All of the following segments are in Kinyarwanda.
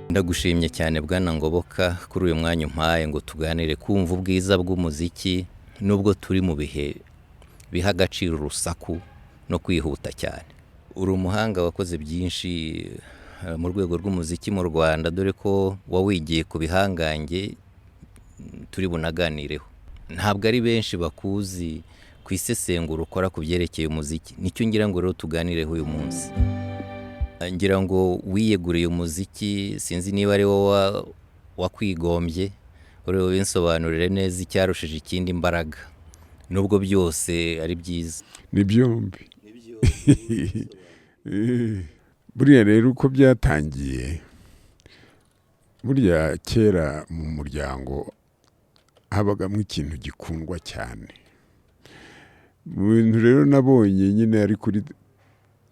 Ndagushimye cyane Bwana Ngoboka kuri uyu mwanya umpaye ngo tuganire kumva ubwiza bw'umuziki nubwo turi mu bihe biha agaciro urusaku no kwihuta cyane. Uri umuhanga wakoze byinshi mu rwego rw'umuziki mu Rwanda, dore ko wawigiye ku bihangange turi bunaganireho. Ntabwo ari benshi bakuzi ku isesengura ukora ku byerekeye umuziki, nicyo ngira ngo rero tuganireho uyu munsi. Ngira ngo wiyeguriye umuziki, sinzi niba ari wowe wakwigombye, uri binsobanurire neza icyarushije ikindi imbaraga, nubwo byose ari byiza. Ni byombi. Buriya rero uko byatangiye, burya kera mu muryango habagamo ikintu gikundwa cyane. Mu bintu rero nabonye nyine ari kuri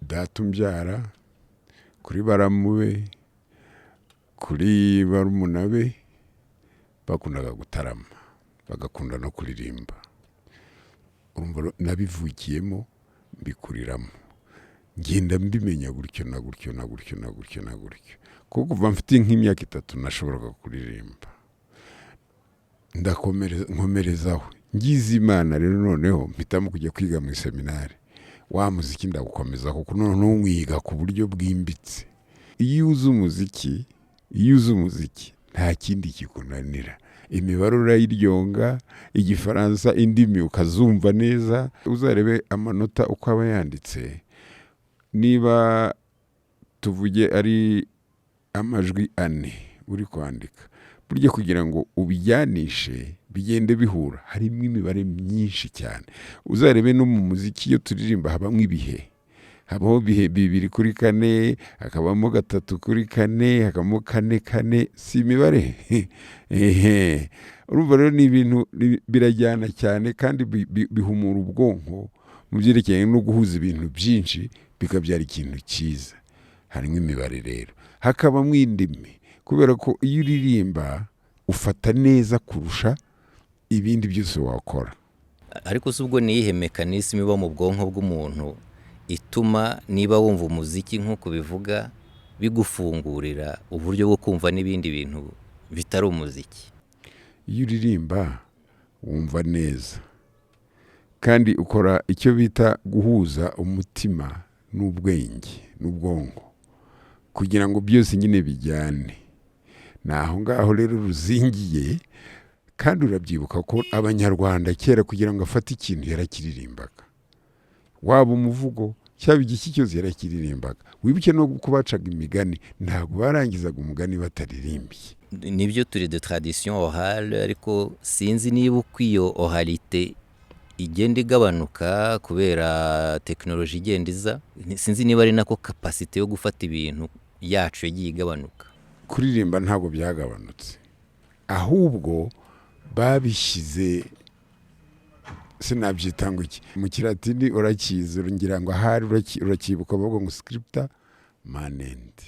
data umbyara, kuri baramube, kuri barumuna be, bakundaga gutarama, bagakunda no kuririmba. Urumva nabivukiyemo, mbikuriramo. Ngenda mbimenya gutyo na gutyo na gutyo na gutyo na gutyo. Kuko kuva mfite nk'imyaka 3 nashoboraga kuririmba. Nkomerezaho. Ngize Imana rero noneho mpitamo kujya kwiga mu seminari. Wa muziki ndagukomeza kuko noneho mwiga ku buryo bwimbitse. Iyo uzi umuziki nta kindi kikunanira. Imibare urayiryonga, igifaransa, indimi ukazumva neza. Uzarebe amanota uko aba yanditse. Niba tuvuge ari amajwi 4 uri kwandika, burya kugira ngo ubijyanishe bigende bihura, harimo imibare myinshi cyane. Uzarebe no mu muziki iyo turirimba habamo ibihe. Habaho bihe 2 kuri 4, hakabamo 3 kuri 4, hakabamo 4 4, si imibare. Urumva rero ni ibintu birajyana cyane kandi bihumura ubwonko mu byerekeye no guhuza ibintu byinshi bikabyara ikintu cyiza. Harimo imibare rero, hakabamo indimi, kubera ko iyo uririmba ufata neza kurusha ibindi byose wakora. Ariko si ubwo niyihe mekanisme iba mu bwonko bw'umuntu ituma niba wumva umuziki nk'uko bivuga bigufungurira uburyo bwo kumva n'ibindi bintu bitari umuziki? Iyo uririmba wumva neza kandi ukora icyo bita guhuza umutima n'ubwenge n'ubwonko kugira ngo byose nyine bijyane. Naho ngaho rero ruzingiye. Kandi urabyibuka ko Abanyarwanda kera kugira ngo afate ikintu yarakiririmbaga. Waba umuvugo cyaba igiki cyose yarakiririmbaga. Wibuke no kubacaga imigani, ntabwo barangizaga umugani bataririmbye. Nibyo turi de tradition orale, ariko sinzi niba uko iyo oralité igenda igabanuka kubera technology igenda iza. Sinzi niba ari nako capacité yo gufata ibintu yacu yagiye igabanuka. Kuririmba ntabwo byagabanutse, ahubwo babishyize, sinabyita ngo iki mu Kilatini urakizi, ngira ngo ahari urakibuka bavuga ngo scripta manent.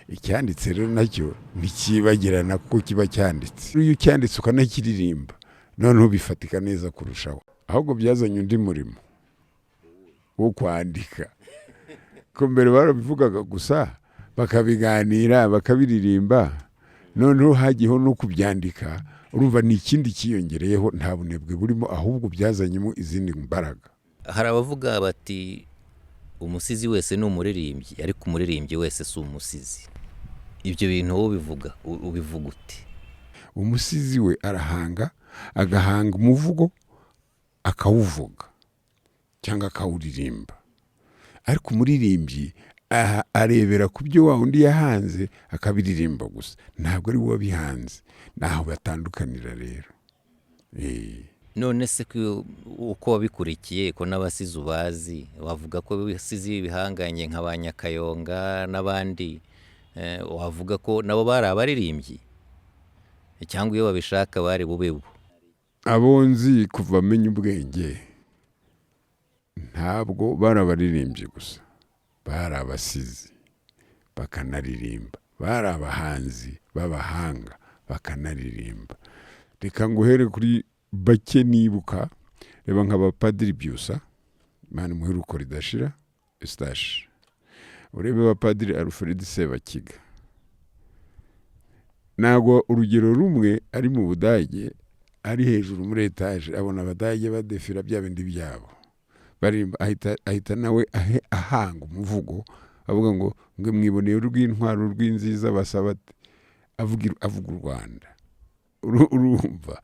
Icyanditse rero nacyo ntikibagirana kuko kiba cyanditse. Iyo cyanditse ukanakiririmba noneho bifatika neza kurushaho. Ahubwo byazanye undi murimo wo kwandika. Ko mbere barabivugaga gusa, bakabiganira, bakabiririmba, noneho hagiyeho no kubyandika. Urumva ni ikindi kiyongereyeho, nta bunebwe burimo, ahubwo byazanyemo izindi mbaraga. Hari abavuga bati umusizi wese ni umuririmbyi, ariko umuririmbyi wese si umusizi. Ibyo bintu wowe ubivuga ute? Umusizi we arahanga, agahanga umuvugo, akawuvuga cyangwa akawuririmba. Ariko umuririmbyi arebera ku byo wa undi yahanze akabiririmba gusa, ntabwo ari we bihanze. Naho batandukanira rero. None se uko wabikurikiye ko n'abasizi ubazi, wavuga ko abasizi bihanganye nka ba Nyakayonga n'abandi, wavuga ko nabo bari abaririmbyi cyangwa iyo babishaka bari bubebu? Abonzi kuva menya ubwenge ntabwo bari abaririmbyi gusa, bari abasizi bakanaririmba, bari abahanzi b'abahanga bakanaririmba. Reka nguhere kuri bake nibuka, reba nk'abapadiri Byusa, Imana muheruko ridashira, Eustache. Urebe abapadiri Alfred Sebakiga, ntabwo urugero rumwe ari mu Budage ari hejuru muri etaje abona Abadage badefira bya bindi byabo barimba ahita nawe ahanga umuvugo avuga ngo mwiboneye urw'intwaro rw'inziza basaba avuga u Rwanda urumva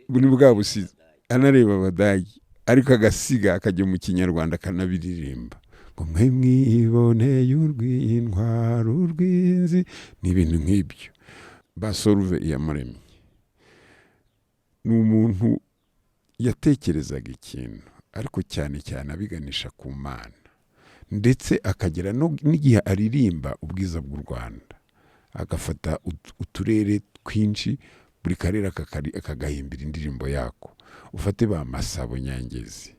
ni bwa busizi anareba Abadage ariko agasiga akajya mu Kinyarwanda akanabiririmba ngo mwe mwiboneye urw'intwaro rw'inzi n'ibintu nk'ibyo. Basoruve Iyamuremye ni umuntu yatekerezaga ikintu ariko cyane cyane abiganisha ku Mana, ndetse akagera n'igihe aririmba ubwiza bw'u Rwanda agafata uturere twinshi buri karere akagahimbira indirimbo yako. Ufate ba Masabo Nyangezi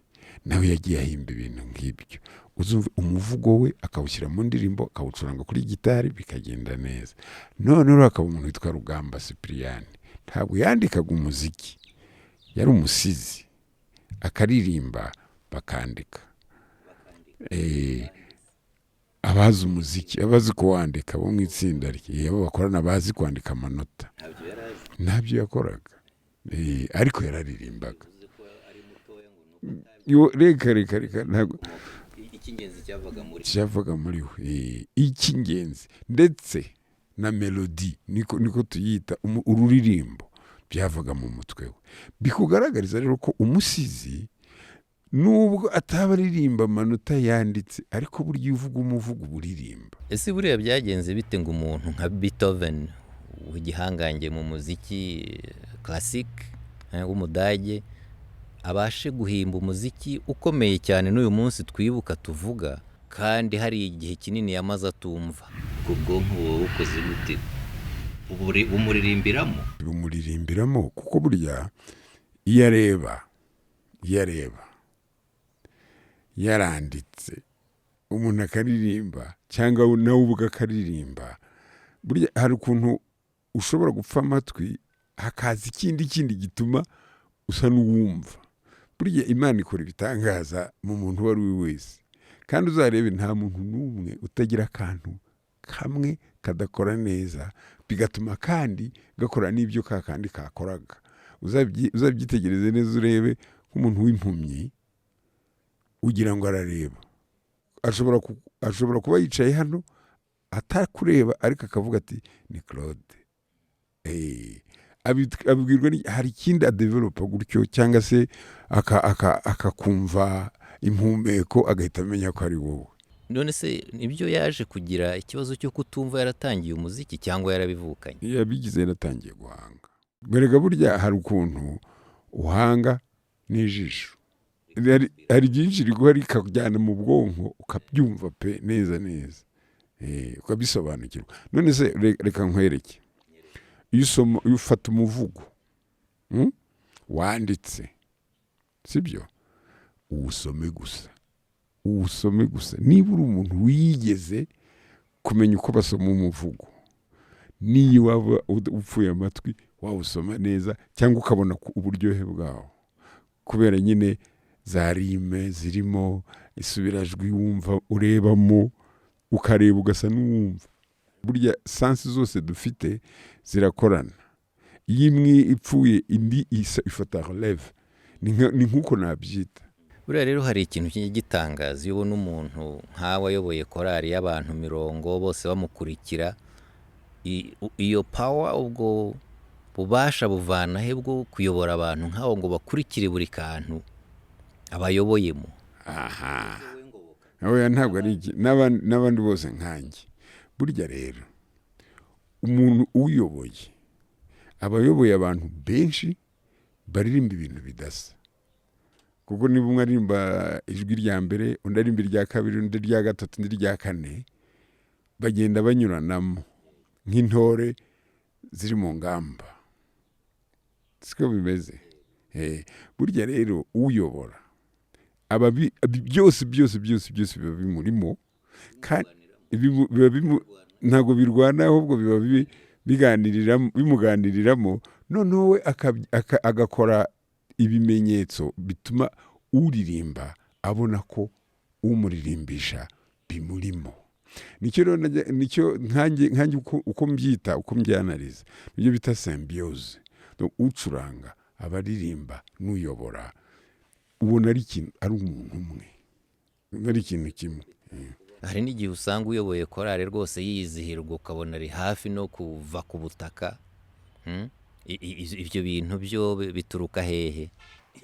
nawe yagiye ahimba ibintu nk'ibyo, uzumva umuvugo we akawushyira mu ndirimbo akawucuranga kuri gitari bikagenda neza. None akaba umuntu witwa Rugamba Cyprien ntabwo yandikaga umuziki, yari umusizi akaririmba bakandika. Abazi umuziki abazi kuwandika bo mu itsinda rye abo bakorana bazi kwandika amanota ntabyo yakoraga, ariko yararirimbaga. Reka ntabwo icy'ingenzi cyavaga muri we, icy'ingenzi ndetse na melodi niko tuyita ururirimbo byavaga mu mutwe we. Bikugaragariza rero ko umusizi nubwo ataba aririmba amanota yanditse ariko burya uvuga umuvugo buririmba. Ese buriya byagenze bite ngo umuntu nka Beethoven w'igihangange mu muziki classic w'Umudage abashe guhimba umuziki ukomeye cyane n'uyu munsi twibuka tuvuga, kandi hari igihe kinini yamaze atumva? Ubwonko buba bukoze gute? Bumuririmbiramo kuko burya iyo areba yaranditse umuntu akaririmba cyangwa nawe ubwo akaririmba, burya hari ukuntu ushobora gupfa amatwi hakaza ikindi gituma usa n'uwumva. Burya Imana ikora ibitangaza mu muntu uwo ari we wese, kandi uzarebe nta muntu n'umwe utagira akantu kamwe kadakora neza bigatuma kandi gakora n'ibyo kandi kakoraga. Uzabyitegereze neza urebe nk'umuntu w'impumyi ugira ngo arareba, ashobora kuba yicaye hano atakureba ariko akavuga ati ni Claude. Abwirwa hari ikindi adevelopa gutyo, cyangwa se akakumva impumeko agahita amenya ko ari wowe. None se nibyo yaje kugira ikibazo cyo kutumva yaratangiye umuziki cyangwa yarabivukanye? Yabigize yaratangiye guhanga. Berega burya hari ukuntu uhanga n'ijisho, hari byinshi riguha rikajyana mu bwonko ukabyumva pe neza ukabisobanukirwa. None se reka nkwereke, iyo ufata umuvugo wanditse sibyo uwusome gusa niba uri umuntu wigeze kumenya uko basoma umuvugo, niyo waba upfuye amatwi wawusoma neza cyangwa ukabona uburyohe bwawo, kubera nyine za rime zirimo isubirajwi wumva urebamo ukareba ugasa n'uwumva. Burya sansi zose dufite zirakorana, iyo imwe ipfuye indi ifata releve, ni nk'uko nabyita. Buriya rero hari ikintu gitangaza iyo ubona umuntu nk'awe ayoboye korari y'abantu 100 bose bamukurikira, iyo power ubwo bubasha buvana he bwo kuyobora abantu nk'aho ngo bakurikire buri kantu abayoboyemo? Oya, ntabwo ari n'abandi bose nkanjye. Burya rero umuntu uyoboye abayoboye abantu benshi baririmba ibintu bidasa, kuko niba umwe aririmba ijwi rya mbere undi aririmba irya kabiri undi irya gatatu undi irya kane, bagenda banyuranamo nk'intore ziri mu ngamba, siko bimeze. Burya rero uyobora byose biba bimurimo, kandi ntabwo birwana ahubwo biba bimuganiriramo, noneho we agakora ibimenyetso bituma uririmba abona ko umuririmbisha bimurimo. nicyo nkanjye uko mbyita uko mbyanariza nibyo bita symbiose. Ucuranga abaririmba n'uyobora ubona ari umuntu umwe, ari ikintu kimwe. hari n'igihe usanga uyoboye korari rwose yizihirwa ukabona ari hafi no kuva ku butaka. Ibyo bintu byo bituruka hehe?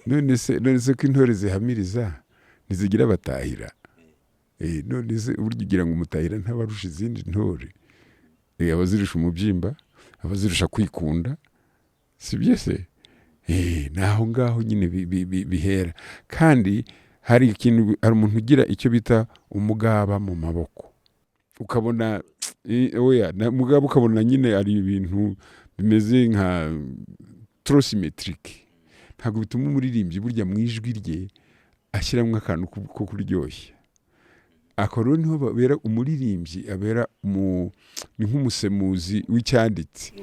none se ko intore zihamiriza ntizigira abatahira? none se uburyo ugira ngo umutahira ntabarusha izindi ntore? abazirusha umubyimba, abazirusha kwikunda, si byo se? naho ngaho nyine bihera. kandi hari umuntu ugira icyo bita umugaba mu maboko, ukabona mugaba ukabona nyine ari ibintu bimeze nka trosimetrike. ntabwo bituma umuririmbyi burya mu ijwi rye ashyiramo akantu ko kuryoshya. ako rero niho babera umuririmbyi, abera ni nk'umusemuzi w'icyanditse,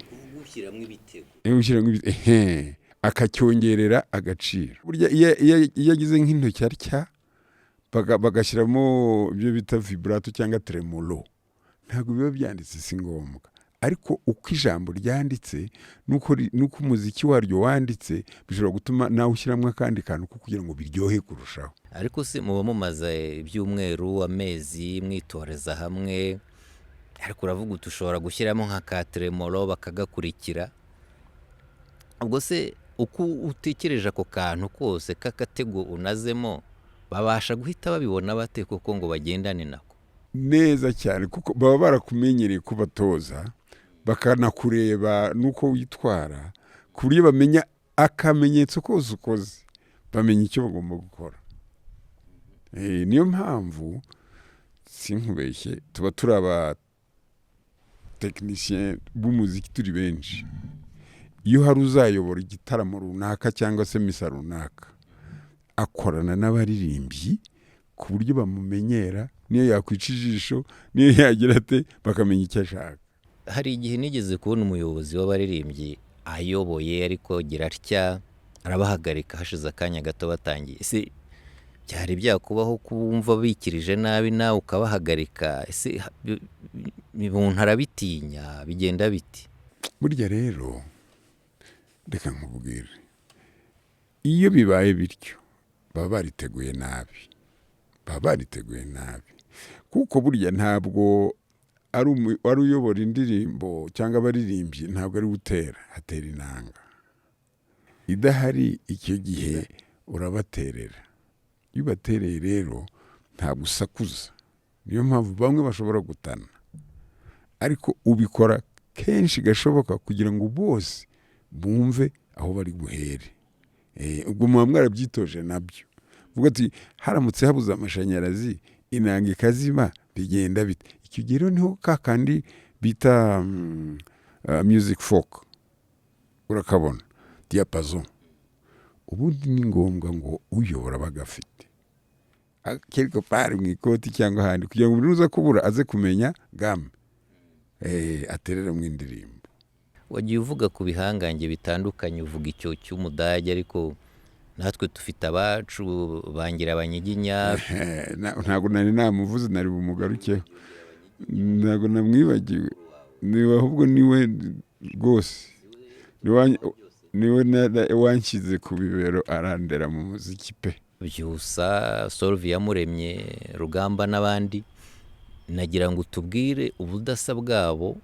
ushyiramo akacyongerera agaciro. burya iyo agize nk'intoki atya bagashyiramo ibyo bita vibrato cyangwa tremolo, ntabwo biba byanditse, si ngombwa. ariko uko ijambo ryanditse nuko umuziki waryo wanditse bishobora gutuma nawe ushyiramo akandi kantu ko kugira ngo biryohe kurushaho. ariko se muba mumaze ibyumweru, amezi mwitoreza hamwe, ariko uravuga uti ushobora gushyiramo nka ka tremolo bakagakurikira. ubwo se uko utekereje ako kantu kose k'agatego unazemo, babasha guhita babibona bate kuko ngo bagendane nako? neza cyane, kuko baba barakumenyereye kubatoza, bakanakureba nuko witwara, ku buryo bamenya akamenyetso kose ukoze, bamenya icyo bagomba gukora. niyo mpamvu sinkubeshye tuba turi abatekinisiyeni b'umuziki turi benshi. iyo hari uzayobora igitaramo runaka cyangwa se misa runaka, akorana n'abaririmbyi ku buryo bamumenyera, niyo yakwica ijisho, niyo yagira ate, bakamenya icyo ashaka. hari igihe nigeze kubona umuyobozi w'abaririmbyi ayoboye ariko gira atya arabahagarika hashize akanya gato batangiye. ese byari byakubaho kumva bikirije nabi nawe ukabahagarika? ese umuntu arabitinya, bigenda biti? burya rero reka nkubwire, iyo bibaye bityo baba bariteguye nabi, kuko burya ntabwo ari uyobora indirimbo cyangwa abaririmbyi, ntabwo ari utera, hatera inanga. idahari icyo gihe urabaterera. iyo ubatereye rero ntabwo usakuza, niyo mpamvu bamwe bashobora gutana, ariko ubikora kenshi gashoboka kugira ngo bose bumve aho bari buhere. ubwo muba mwarabyitoje nabyo. vuga ati haramutse habuze amashanyarazi inanga ikazima bigenda bite? icyo gihe rero niho kakandi bita music folk urakabona, diapason. ubundi ni ngombwa ngo uyobora bagafite quelque part mu ikoti cyangwa ahandi, kugira ngo umuntu uza kubura aze kumenya game aterera mu indirimbo. wagiye uvuga ku bihangange bitandukanye, uvuga icyo cy'umudage, ariko natwe dufite abacu bangira abanyiginya. ntabwo nari namuvuze, nari bumugarukeho, ntabwo namwibagiwe. ahubwo niwe rwose, niwe wanshyize ku bibero arandera mu muziki pe. Byusa, Solve Yamuremye, Rugamba n'abandi. nagira ngo tubwire ubudasa bwabo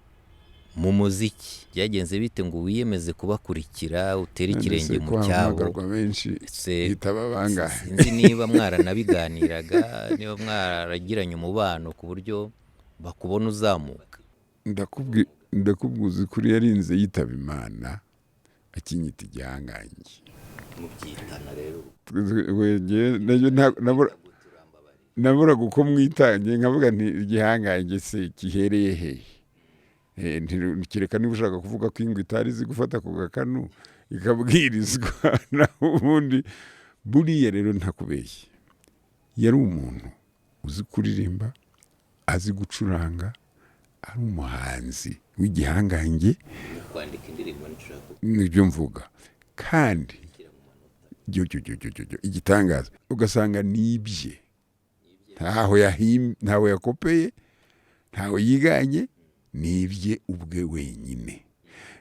mu muziki. byagenze bite ngo wiyemeze kubakurikira, utere ikirenge mu cyabo? Sinzi niba mwaranabiganiraga, niba mwaragiranye umubano ku buryo bakubona uzamuka. ndakubwiza kuri yarinze yitaba Imana akinyita igihangange. mubyitana rero nabura uko mwitange, nkavuga nti igihangange se kihereye hehe? Kireka niba ushaka kuvuga ko ingwe itari izi gufata ku gakanu ikabwirizwa. naho ubundi buriya rero ntakubeshye, yari umuntu uzi kuririmba, azi gucuranga, ari umuhanzi w'igihangange, kwandika indirimbo nibyo mvuga. kandi igitangaza ugasanga nibye, ntaho yakopeye, ntawe yiganye, ni ibye ubwe wenyine.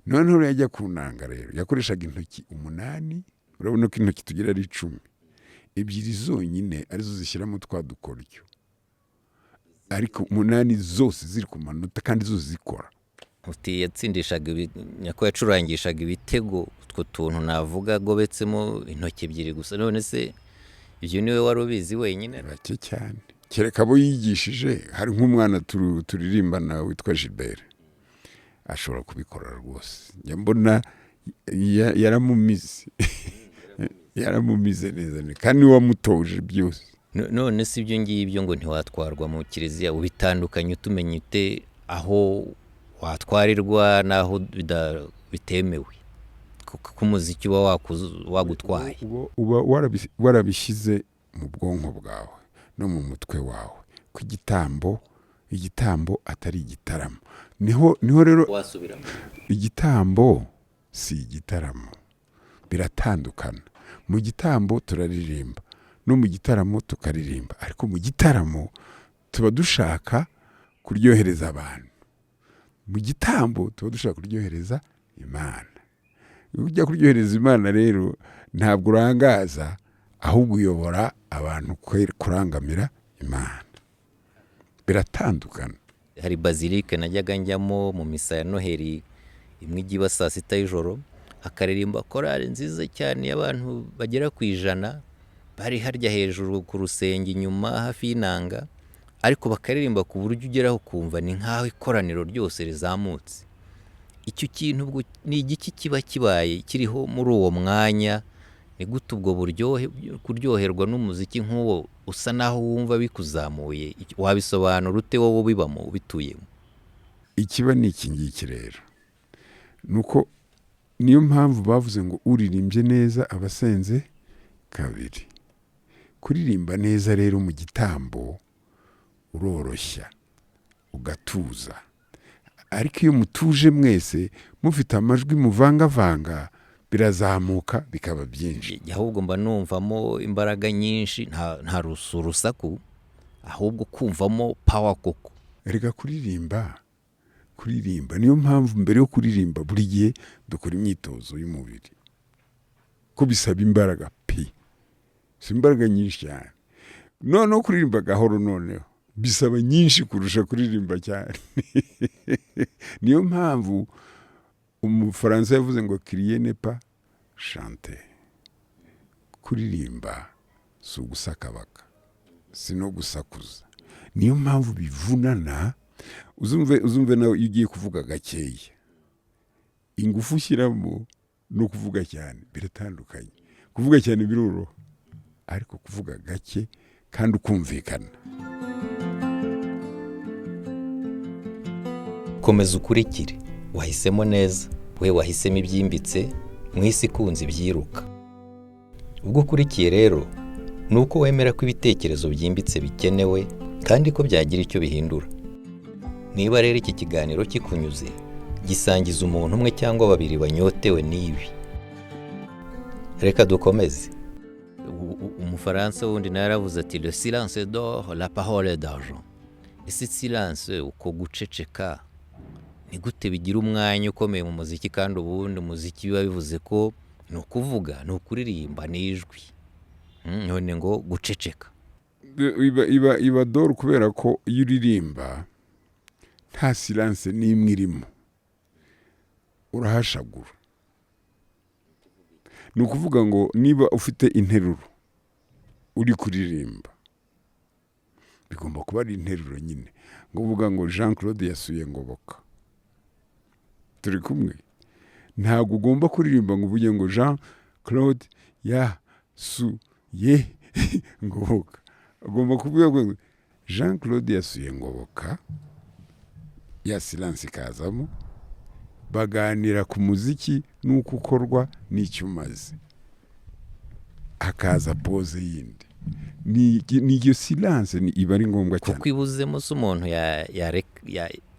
noneho yajya ku nanga rero yakoreshaga intoki 8, urabona ko intoki tugira ari 10, ebyiri zonyine arizo zishyiramo twa dukoryo, ariko 8 zose ziri ku manota kandi zose zikora. uti yatsindishaga nyako yacurangishaga ibitego, utwo tuntu navuga gobetsemo intoki ebyiri gusa. none se ibyo niwe wari ubizi wenyine? bake cyane, kereka abo yigishije. hari nk'umwana turirimbana witwa Gilbert, ashobora kubikora rwose. njya mbona yaramumize yaramumize neza kandi wamutoje byose. none si ibyo ngibyo ngo ntiwatwarwa mu kiliziya, ubitandukanye utumenye ute aho watwarirwa n'aho bitemewe, kuko umuziki uba wagutwaye. uba warabishyize mu bwonko bwawe no mu mutwe wawe ko igitambo atari igitaramo. niho rero wasubiramo. igitambo si igitaramo, biratandukana. mu gitambo turaririmba no mu gitaramo tukaririmba, ariko mu gitaramo tuba dushaka kuryohereza abantu. mu gitambo tuba dushaka kuryohereza Imana. iyo ujya kuryohereza Imana rero ntabwo urangaza, ahubwo uyobora abantu kurangamira Imana. biratandukana. hari bazilike najyaga njyamo mu misa ya Noheli, imwe igiba saa 6 y'ijoro, akaririmba korali nziza cyane y'abantu bagera ku 100, bari harya hejuru ku rusenge inyuma hafi y'inanga, ariko bakaririmba ku buryo ugeraho kumva ni nkaho ikoraniro ryose rizamutse. icyo kintu ubwo ni igiki kiba kibaye kiriho muri uwo mwanya? ni gute ubwo buryohe kuryoherwa n'umuziki nk'uwo usa naho wumva bikuzamuye? wabisobanura ute wowe ubibamo ubituyemo? ikiba ni iki ngiki rero, nuko niyo mpamvu bavuze ngo uririmbye neza abasenze kabiri. kuririmba neza rero mu gitambo uroroshya ugatuza, ariko iyo mutuje mwese mufite amajwi muvangavanga birazamuka bikaba byinshi. ahubwo mba numvamo imbaraga nyinshi, nta rusaku, ahubwo kumvamo power koko. Erega kuririmba niyo mpamvu mbere yo kuririmba buri gihe dukora imyitozo y'umubiri, ko bisaba imbaraga si imbaraga nyinshi cyane. noneho kuririmba gahoro noneho bisaba nyinshi kurusha kuririmba cyane. niyo mpamvu umufaransa yavuze ngo crier n'est pas chanter. kuririmba si ugusakabaka, si no gusakuza. niyo mpamvu bivunana. uzumve nawe iyo ugiye kuvuga gakeya, ingufu ushyiramo no kuvuga cyane biratandukanye. kuvuga cyane biroroha, ariko kuvuga gake kandi ukumvikana. komeza ukurikire, wahisemo neza, we wahisemo ibyimbitse mu isi ikunze ibyiruka. ubwo ukurikiye rero ni uko wemera ko ibitekerezo byimbitse bikenewe kandi ko byagira icyo bihindura. niba rero iki kiganiro kikunyuze, gisangiza umuntu umwe cyangwa babiri banyotewe n'ibi. reka dukomeze. umufaransa wundi naravuze ati le silence d'or, la parole d'argent. ese silence, uko guceceka, ni gute bigira umwanya ukomeye mu muziki? kandi ubundi umuziki biba bivuze ko ni ukuvuga, ni ukuririmba, ni ijwi. none ngo guceceka iba d'or kubera ko iyo uririmba nta silence n'imwe irimo, urahashagura. ni ukuvuga ngo niba ufite interuro uri kuririmba, bigomba kuba ari interuro nyine. ngo uvuga ngo Jean Claude yasuye Ngoboka, turi kumwe. ntabwo ugomba kuririmba ngo uvuge ngo Jean Claude yasuye Ngoboka. ugomba kuvuga ngo Jean Claude yasuye Ngoboka, ya silence ikazamo, baganira ku muziki n'uko ukorwa n'icyo umaze, hakaza pose yindi. ni iyo silence iba ari ngombwa cyane, kuko ibuzemo se umuntu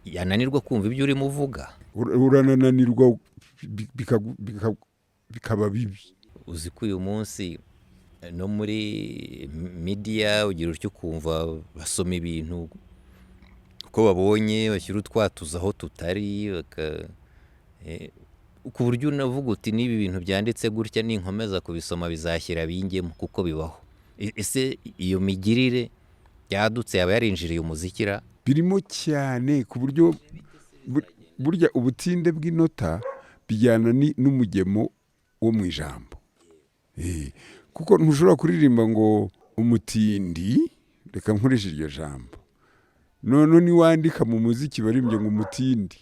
yananirwa kumva ibyo urimo uvuga. urananirwa bikaba bibi. uzi ko uyu munsi no muri media ugira utyo kumva basoma ibintu uko babonye bashyira utwatuzo aho tutari ku buryo unavuga uti n'ibi bintu byanditse gutya ninkomeza kubisoma bizashyira bingemo kuko bibaho. Ese iyo migirire yadutse yaba yarinjiriye umuzikira birimo cyane ku buryo burya ubutinde bw'inota bijyana n'umugemo wo mu ijambo. Kuko ntushobora kuririmba ngo umutindi, reka nkoreshe iryo jambo, none niwandika mu muziki barimbye ngo umutindi,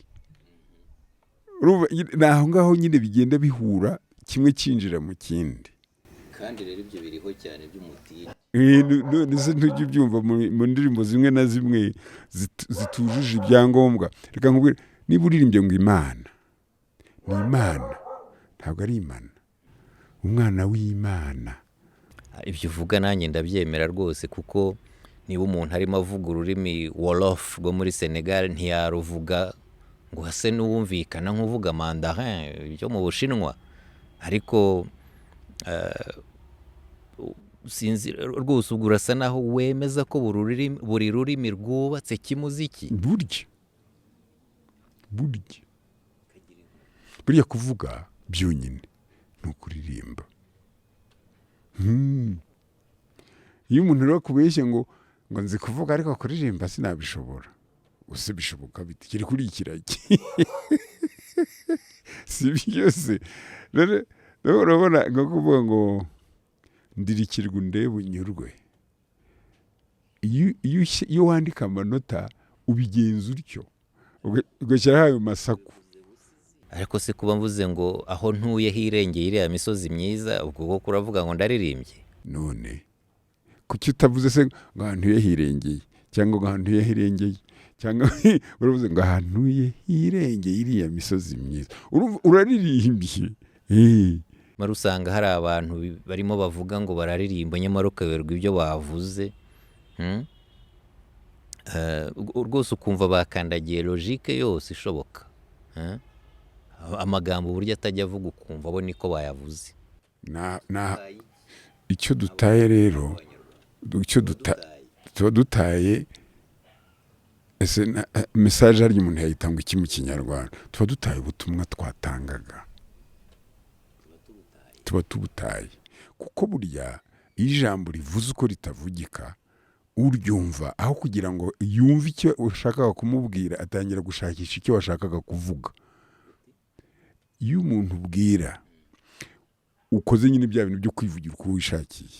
naho ngaho nyine bigenda bihura kimwe cyinjira mu kindi. kandi rero ibyo biriho cyane by'umutindi. None se ntujya ubyumva mu ndirimbo zimwe na zimwe zitujuje ibyangombwa. Reka nkubwire, niba uririmbye ngo Imana ni Imana, ntabwo ari Imana, umwana w'Imana. Ibyo uvuga nanjye ndabyemera rwose, kuko niba umuntu arimo avuga ururimi Wolof rwo muri Senegal ntiyaruvuga ngo hase n'uwumvikana nk'uvuga Mandarin byo mu Bushinwa. Ariko sinzi rwose, ubwo urasa naho wemeza ko buri rurimi rwubatse kimuziki. Burya kuvuga byonyine ni ukuririmba. Iyo umuntu rero akubeshye ngo nzi kuvuga ariko kuririmba sinabishobora, use bishoboka bite? Kiri kuri ikiragi si byose. Rero urabona ngo kuvuga ngo ndirikirwa undebe unyurwe, iyo wandika amanota ubigenza utyo ugashyiraho ayo masaku. Ariko se kuba mvuze ngo aho ntuye hirengeye iriya misozi myiza, ubwo bwo kuravuga ngo ndaririmbye? None kuki utavuze se ngo ahantu ntuye hirengeye, cyangwa ngo ahantu ntuye hirengeye, cyangwa uravuze ngo ahantu ntuye hirengeye iriya misozi myiza, uraririmbye. Mara usanga hari abantu barimo bavuga ngo bararirimba nyamara ukaberwa ibyo bavuze. Rwose ukumva bakandagiye logike yose ishoboka. Amagambo uburyo atajya avuga ukumva bo niko bayavuze. Icyo dutaye rero, tuba dutaye mesaje harya umuntu yayitanga iki mu Kinyarwanda? Tuba dutaye ubutumwa twatangaga, tuba tubutaye. Kuko burya iyo ijambo rivuze uko ritavugika uryumva, aho kugira ngo yumve icyo ushakaga kumubwira atangira gushakisha icyo washakaga kuvuga. Iyo umuntu ubwira ukoze nyine bya bintu byo kwivugira uko wishakiye,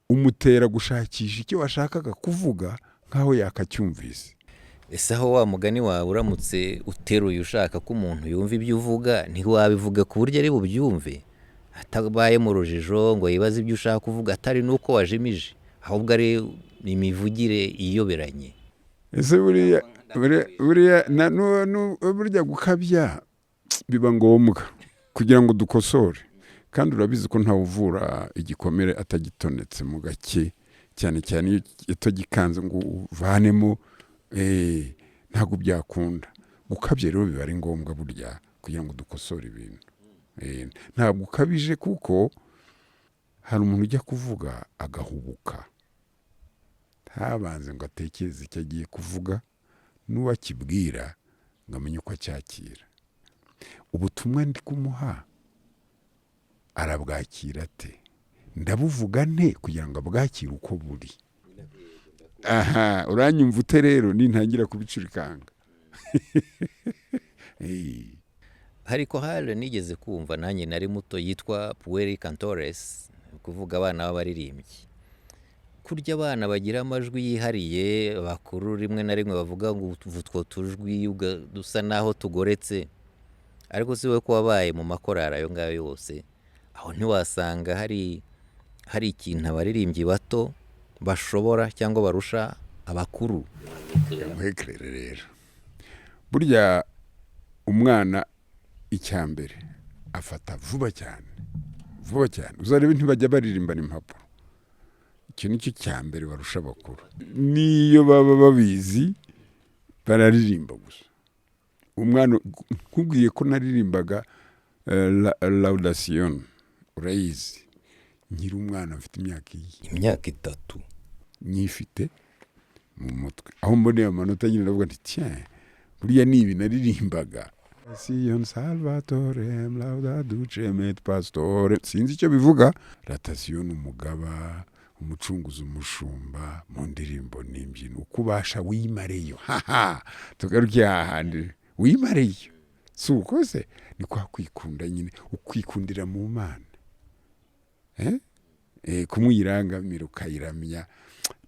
umutera gushakisha icyo washakaga kuvuga nkaho yakacyumvise. Ese aho wa mugani wawe uramutse uteruye ushaka ko umuntu yumva ibyo uvuga, ntiwabivuga ku buryo ari bubyumve, atabaye mu rujijo ngo yibaze ibyo ushaka kuvuga atari nuko wajimije, ahubwo ari imivugire iyoberanye. Ese burya gukabya biba ngombwa kugira ngo dukosore, kandi urabizi ko ntawuvura igikomere atagitonetse mu gake, cyane cyane iyo utagikanze ngo uvanemo, ntabwo byakunda. Gukabya rero biba ari ngombwa burya kugira ngo dukosore ibintu. Ntabwo ukabije, kuko hari umuntu ujya kuvuga agahubuka, ntabanze ngo atekereze icyo agiye kuvuga, n'uwakibwira ngo amenye uko acyakira. Ubutumwa ndi kumuha arabwakira ate? Ndabuvuga nte kugira ngo abwakire uko buri? Uranyumva ute rero nintangira kubicurikanga? Hariko hale nigeze kumva nanjye nari muto, yitwa Pueri Cantores, kuvuga abana b'abaririmbyi. Kurya abana bagira amajwi yihariye, bakuru rimwe na rimwe bavuga ngo utwo tujwi dusa naho tugoretse. Ariko si we ko wabaye mu makorari ayo ngayo yose, aho ntiwasanga hari ikintu abaririmbyi bato bashobora cyangwa barusha abakuru. Muhekerere rero, burya umwana icyambere afata vuba cyane. Uzarebe ntibajya baririmbana impapuro, icyo nicyo cyambere barusha abakuru. Niyo baba babizi bararirimba gusa. Umwana nkubwiye ko naririmbaga Laudation, urayizi, nkiri umwana mfite imyaka 3 nyifite mu mutwe aho mboneye amanota nyine ndavuga nti tiens buriya ni ibi naririmbaga Sion Salvatore lauda duce met pastore sinzi icyo bivuga ratasiyo umugaba umucunguzi umushumba mu ndirimbo n'imbyino ukubasha wimareyo haha tugarukiye hahandi wimareyo si uko se ni kwa kwikunda nyine ukwikundira mu Mana kumuyirangamira ukayiramya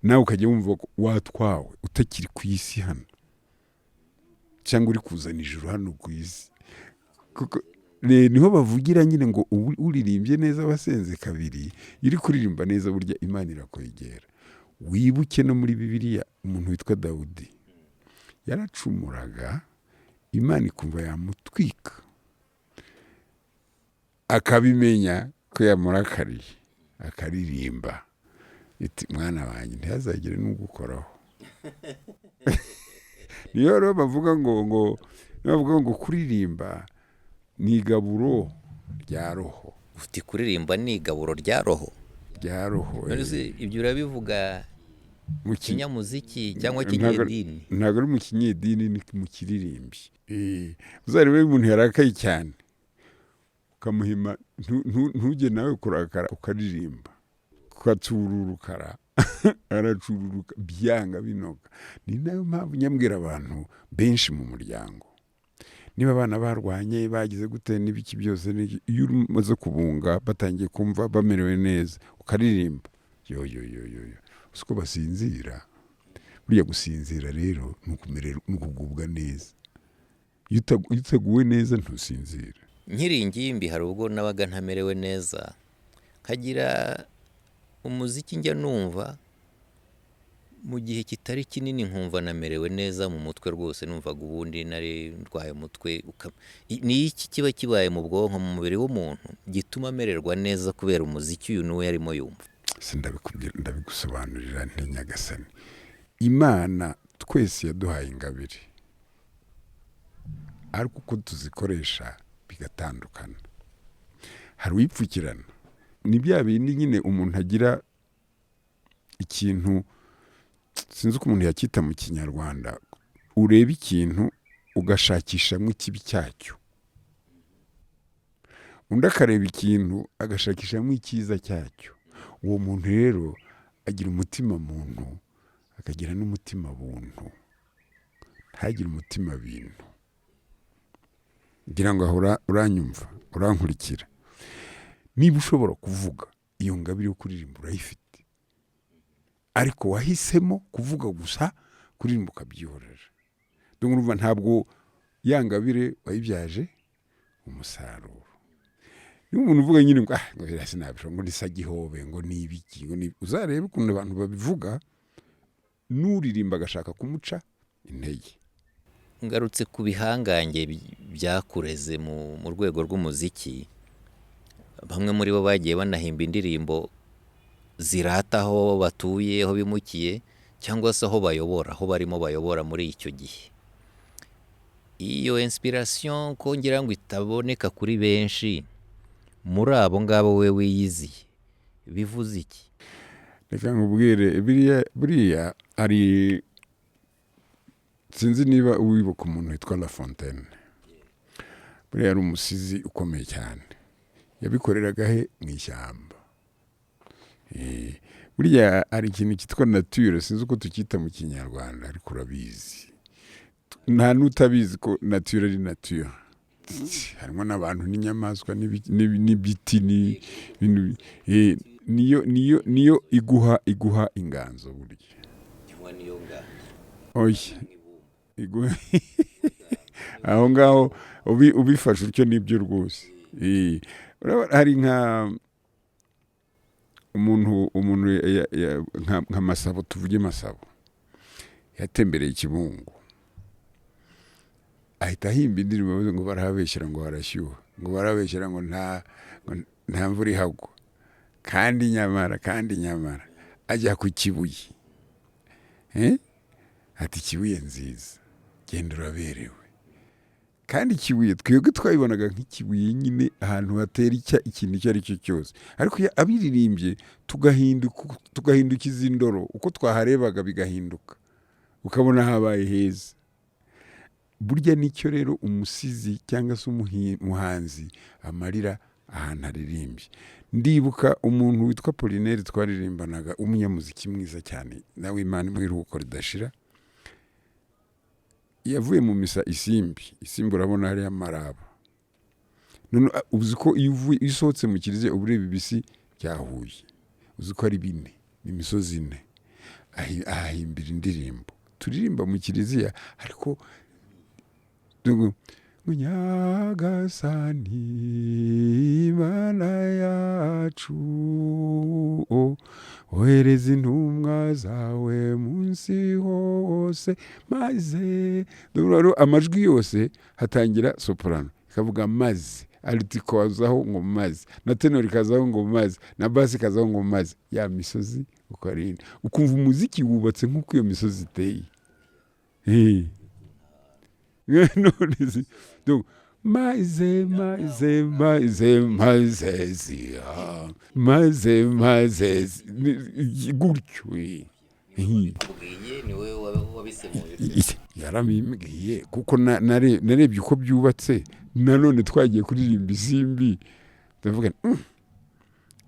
nawe ukajya wumva watwawe utakiri ku isi hano cyangwa uri kuzana ijuru hano ku isi niho bavugira nyine ngo uririmbye neza wasenze kabiri iri kuririmba neza burya Imana irakwegera wibuke no muri Bibiliya umuntu witwa Dawudi yaracumuraga Imana ikumva yamutwika akabimenya ko yamurakariye akaririmba iti mwana wanjye ntihazagire n'ugukoraho niyo rero bavuga ngo kuririmba ni igaburo rya roho ufite kuririmba ni igaburo rya roho ibyo urabivuga mu kinyamuziki cyangwa kinyedini ntabwo ari mu kinyedini ni mu kiririmbyi uzarebe umuntu yarakaye cyane ukamuhima ntujye nawe kurakara ukaririmba ukacururukara aracururuka byanga binoga ni nayo mpamvu nyambwira abantu benshi mu muryango niba abana barwanye bagize gute n'ibiki byose iyo umaze kubunga batangiye kumva bamerewe neza ukaririmba yo uko basinzira buriya gusinzira rero ni ukugubwa neza iyo utaguwe neza ntusinzira nkiri ingimbi hari ubwo nabaga ntamerewe neza nkagira umuziki njya numva mu gihe kitari kinini nkumva namerewe neza mu mutwe rwose numvaga ubundi nari ndwaye umutwe ni iki kiba kibaye mu bwonko mu mubiri w'umuntu gituma amererwa neza kubera umuziki uyu n'uwo yarimo yumva ndabigusobanurira nti Nyagasani Imana twese yaduhaye ingabire ariko uko tuzikoresha bigatandukana hari uwipfukirana ni bya bindi nyine umuntu agira ikintu sinzi uko umuntu yakita mu kinyarwanda ureba ikintu ugashakishamo ikibi cyacyo undi akareba ikintu agashakishamo icyiza cyacyo uwo muntu rero agira umutima muntu akagira n'umutima buntu ntagire umutima bintu ngira ngo uranyumva urankurikira niba ushobora kuvuga iyo ngabire yo kuririmba urayifite ariko wahisemo kuvuga gusa kuririmba ukabyihorera ndumva ntabwo ya ngabire wayibyaje umusaruro niba umuntu uvuga nyine ngo sinabishobora ngo ndisa gihobe ngo nibiki ngo uzarebe ukuntu abantu babivuga n'uririmba agashaka kumuca intege ngarutse ku bihangange byakureze mu rwego rw'umuziki bamwe muri bo bagiye banahimba indirimbo zirata aho batuye aho bimukiye cyangwa se aho bayobora aho barimo bayobora muri icyo gihe iyo inspiration kongera ngo itaboneka kuri benshi muri abo ngabo we wiyiziye bivuze iki reka nkubwire buriya ari sinzi niba wibuka umuntu witwa La Fontaine buriya ari umusizi ukomeye cyane yabikoreraga he mu ishyamba buriya hari ikintu cyitwa nature sinzi uko tukita mu kinyarwanda ariko urabizi nta n'utabizi ko nature ari nature harimo n'abantu n'inyamaswa n'ibiti niyo iguha inganzo burya oya aho ngaho ubifashe utyo nibyo rwose hari nka umuntu nka Masabo tuvuge Masabo yatembereye Ikibungo ahita ahimba indirimbo ngo barahabeshyira ngo harashyuha ngo barabeshyira ngo nta mvura ihagwa kandi nyamara ajya ku kibuye ati ikibuye nziza genda uraberewe kandi ikibuye twebwe twayibonaga nk'ikibuye nyine ahantu hatera ikintu icyo ari cyo cyose ariko abiririmbye tugahindukiza indoro uko twaharebaga bigahinduka ukabona habaye heza. Burya nicyo rero umusizi cyangwa se umuhanzi amarira ahantu aririmbye. Ndibuka umuntu witwa Apollinaire twaririmbanaga, umunyamuziki mwiza cyane, nawe Imana imwiruhuko ridashira. Yavuye mu misa Isimbi urabona hariya Maraba. None uzi ko iyo usohotse mu kiliziya uba ureba ibisi bya Huye, uzi ko ari 4 n'imisozi 4, ahimbira indirimbo turirimba mu kiliziya, ariko Nyagasani Imana yacu, ohereza intumwa zawe munsi hose, maze amajwi yose hatangira soprano ikavuga maze, alto ikazaho ngo maze, na tenor ikazaho ngo maze, na bass ikazaho ngo maze. Ya misozi ukarinde ukumva umuziki wubatse nk'uko iyo misozi iteye. Donc maze gutyo ni wowe wabisemuje. Yarabimbwiye kuko narebye uko byubatse, nanone twagiye kuririmba Isimbi, ndavuga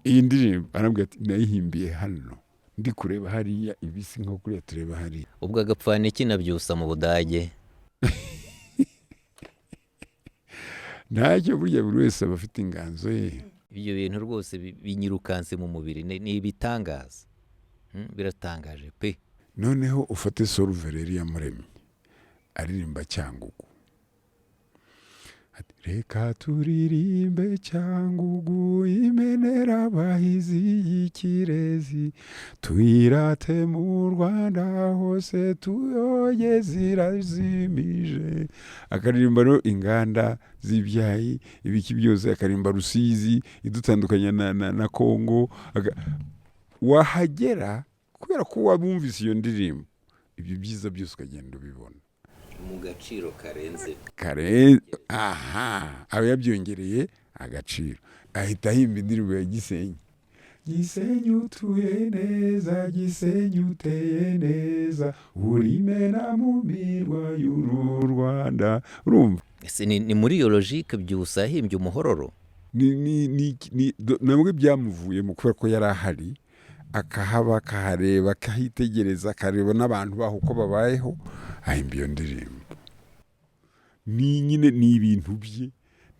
iyi ndirimbo, arambwira ati nayihimbiye hano ndi kureba hariya ibisi nko kuriya tureba hariya. Ubwo agapfana iki nabyusa mu Budage? Ntacyo, burya buri wese aba afite inganzo ye. Ibyo bintu rwose binyirukanse mu mubiri, ni ibitangaza. Biratangaje pe. Noneho ufate Solvereri Iyamuremye aririmba Cyangugu. Reka turirimbe Cyangugu imenera abahizi y'ikirezi, tuyirate mu Rwanda hose tuyoye zirazimije. Akaririmba rero inganda z'ibyayi ibiki byose, akaririmba Rusizi idutandukanya na Kongo. Wahagera kubera ko wabumvise iyo ndirimbo, ibyo byiza byose ukagenda ubibona mu gaciro karenze. Aba yabyongereye agaciro, ahita ahimba indirimbo ya Gisenyi. Gisenyi utuye neza, Gisenyi uteye neza, urimena mu mirwa y'uru Rwanda. Urumva? Ese ni muri iyo logique byusa ahimbye umuhororo? Nabwo byamuvuye mu kubera ko yari ahari, akahaba, akahareba, akahitegereza, akareba n'abantu baho uko babayeho, ahimba iyo ndirimbo. Nyine ni ibintu bye,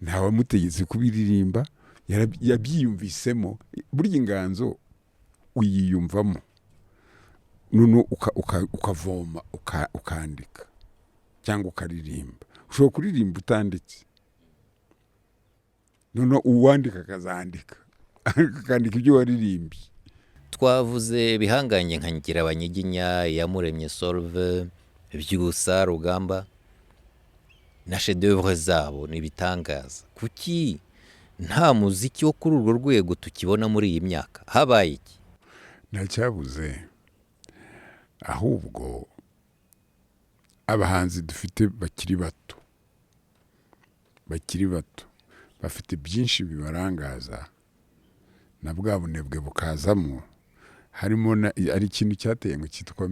ntawamutegetse kubiririmba, yabyiyumvisemo. Burya inganzo uyiyumvamo, none ukavoma ukandika cyangwa ukaririmba. Ushobora kuririmba utanditse, none uwandika akazandika akandika ibyo waririmbye. Twavuze bihanganye nka Ngirabanyiginya, Iyamuremye Solve, Byusa, Rugamba na chef d'œuvre zabo ni bitangaza. Kuki nta muziki wo kuri urwo rwego tukibona muri iyi myaka? Habaye iki? Ntacyabuze, ahubwo abahanzi dufite bakiri bato bafite byinshi bibarangaza, na bwa bunebwe bukazamo. Harimo ari ikintu cyateye ngo cyitwa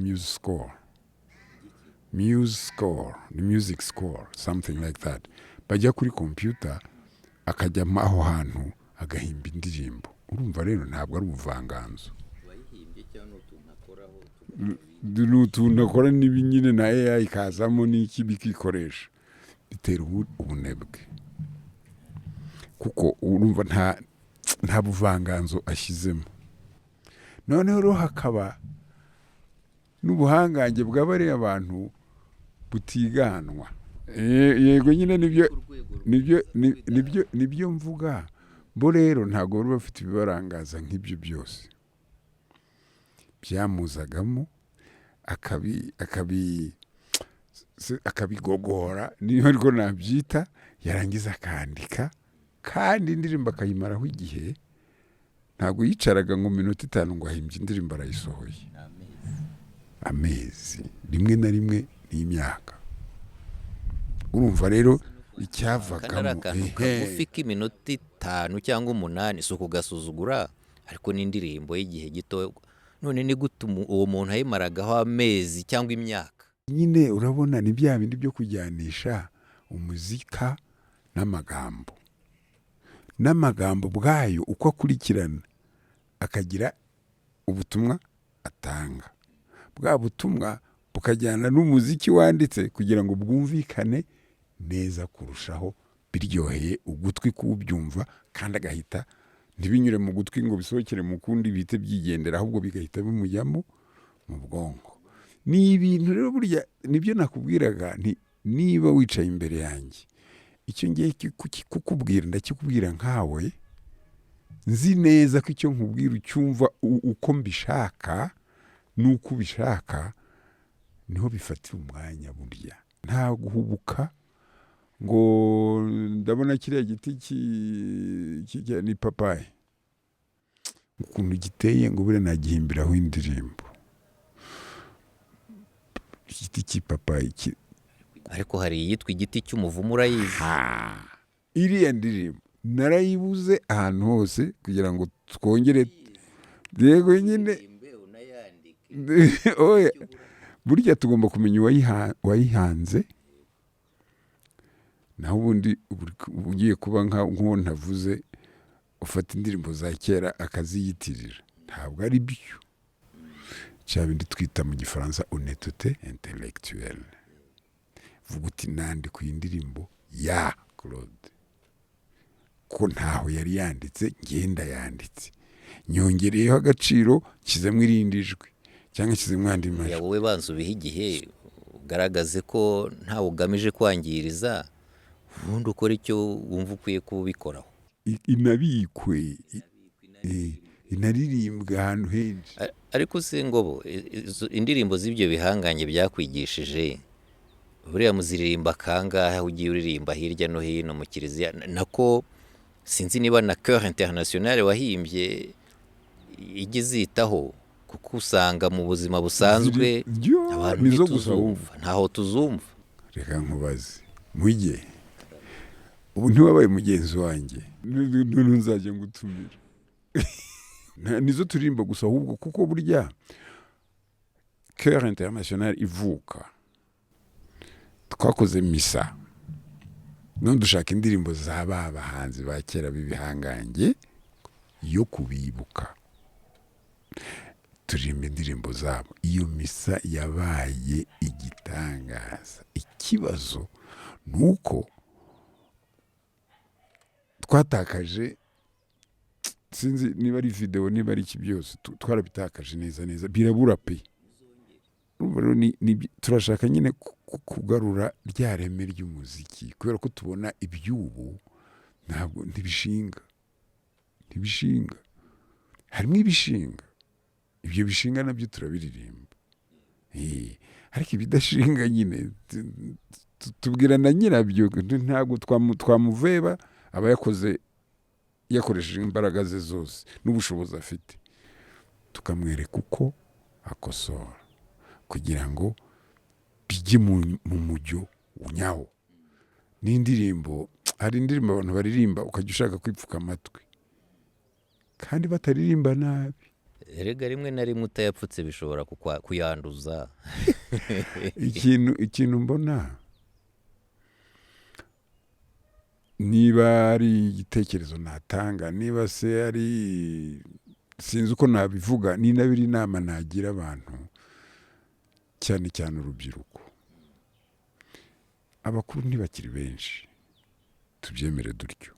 music score, something like that. Bajya kuri computer akajya aho hantu agahimba indirimbo. Urumva rero ntabwo ari ubuvanganzo, utuntu akora n'ibinyine na AI ikazamo n'iki bikikoresha, bitera ubunebwe kuko urumva nta buvanganzo ashyizemo. Noneho rero hakaba n'ubuhangange bw'abari abantu butiganwa. Yego nyine nibyo mvuga. Bo rero ntabwo bari bafite ibibarangaza nk'ibyo byose. Byamuzagamo akabigogora, niyo ariko nabyita, yarangiza akandika, kandi indirimbo akayimaraho igihe. Ntabwo yicaraga ngo minota 5 ngo ahimbye indirimbo arayisohoye. Amezi rimwe na rimwe n'imyaka. Urumva rero icyavagamo kagufi k'iminota 5 cyangwa 8 si ukugasuzugura, ariko n'indirimbo y'igihe gito. None ni gute uwo muntu ayimaragaho amezi cyangwa imyaka? nyine urabona ni bya bindi byo kujyanisha umuzika n'amagambo bwayo uko akurikirana akagira ubutumwa atanga, bwa butumwa bukajyana n'umuziki wanditse kugira ngo bwumvikane neza kurushaho, biryoheye ugutwi kubyumva, kandi agahita ntibinyure mu gutwi ngo bisohokere mu kundi bihite byigendera, ahubwo bigahita bimujyamo mu bwonko. Ni ibintu rero burya nibyo nakubwiraga nti niba wicaye imbere yanjye icyo ngiye kukubwira ndakikubwira nkawe nzi neza ko icyo nkubwira ucyumva uko mbishaka n'uko ubishaka, niho bifatira umwanya burya. Nta guhubuka ngo ndabona kiriya giti ni papayi ukuntu giteye ngo buriya nagihimbiraho indirimbo. Igiti cy'ipapayi ariko hari iyitwa igiti cy'umuvumu urayizi? Iriya ndirimbo narayibuze ahantu hose kugira ngo twongere, yego nyine burya tugomba kumenya uwayihanze, naho ubundi ugiye kuba nk'uwo ntavuze ufata indirimbo za kera akaziyitirira, ntabwo ari byo. cya bindi twita mu gifaransa honnêteté intellectuelle. Vuga uti nandika iyi ndirimbo ya Claude ko ntaho yari yanditse, ngenda yanditse, nyongereyeho agaciro, nshyizemo irindi jwi cyangwa nshyizemo andi majwi. Wowe banza ubihe igihe ugaragaze ko ntawe ugamije kwangiriza, ubundi ukora icyo wumva ukwiye kubikoraho. Inabikwe inaririmbwa ahantu henshi. Ariko se Ngobo, indirimbo z'ibyo bihangange byakwigishije buriya muziririmba kangahe ugiye uririmba hirya no hino mu kiliziya? Nako sinzi niba na Chœur International wahimbye igizitaho, kuko usanga mu buzima busanzwe abantu ntituzumva, ntaho tuzumva. Reka nkubaze mujye, ubu ntiwabaye mugenzi wanjye, none nzajya ngutumira nizo turirimba gusa, ahubwo kuko burya Chœur International ivuka twakoze misa, none dushaka indirimbo z'aba bahanzi ba kera b'ibihangange yo kubibuka, turirimba indirimbo zabo. Iyo misa yabaye igitangaza. Ikibazo nuko twatakaje, sinzi niba ari video niba ari iki, byose twarabitakaje neza birabura pe. Turashaka nyine kugarura rya reme ry'umuziki, kubera ko tubona iby'ubu ntabwo ntibishinga, harimo ibishinga, ibyo bishinga nabyo turabiririmba, ariko ibidashinga nyine tubwira na nyirabyo, ntabwo twamuveba aba yakoresheje imbaraga ze zose n'ubushobozi afite, tukamwereka uko akosora kugira ngo bijye mu mujyo unyawo. N'indirimbo, hari indirimbo abantu baririmba ukajya ushaka kwipfuka amatwi kandi bataririmba nabi. Erega rimwe na rimwe utayapfutse bishobora kuyanduza. ikintu mbona, niba ari igitekerezo natanga, niba se ari sinzi uko nabivuga, ni nabiri inama nagira abantu, cyane cyane urubyiruko. Abakuru ntibakiri benshi, tubyemere dutyo,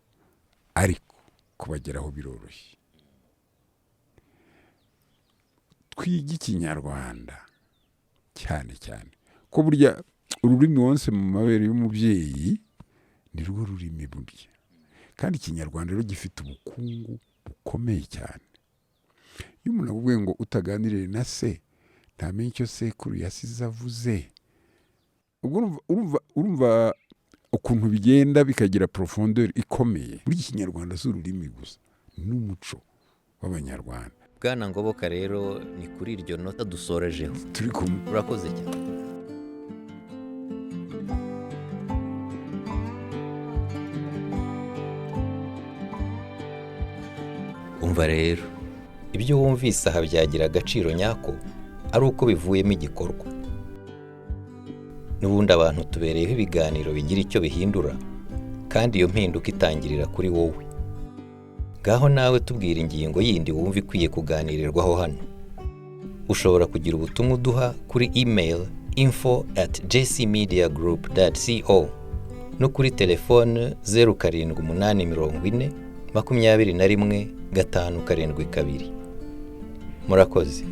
ariko kubageraho biroroshye. Twiga ikinyarwanda cyane ko burya ururimi wonse mu mabere y'umubyeyi ni rwo rurimi burya, kandi ikinyarwanda rero gifite ubukungu bukomeye cyane. Iyo umuntu avuga ngo utaganiriye na se ntamenye icyo sekuru yasize avuze, ubwo urumva ukuntu bigenda bikagira profondeur ikomeye. Muri ikinyarwanda si ururimi gusa, n'umuco w'abanyarwanda. Bwana Ngoboka rero ni kuri iryo nota dusorejeho. Turi kumwe. Urakoze cyane. Umva rero, ibyo wumvise aha byagira agaciro nyako ari uko bivuyemo igikorwa. n'ubundi abantu tubereyeho ibiganiro bigira icyo bihindura, kandi iyo mpinduka itangirira kuri wowe. Ngaho nawe tubwira ingingo yindi wumva ikwiye kuganirirwaho hano. Ushobora kugira ubutumwa uduha kuri email info@jcmediagroup.co no kuri telefone 0784 21 572. Murakoze.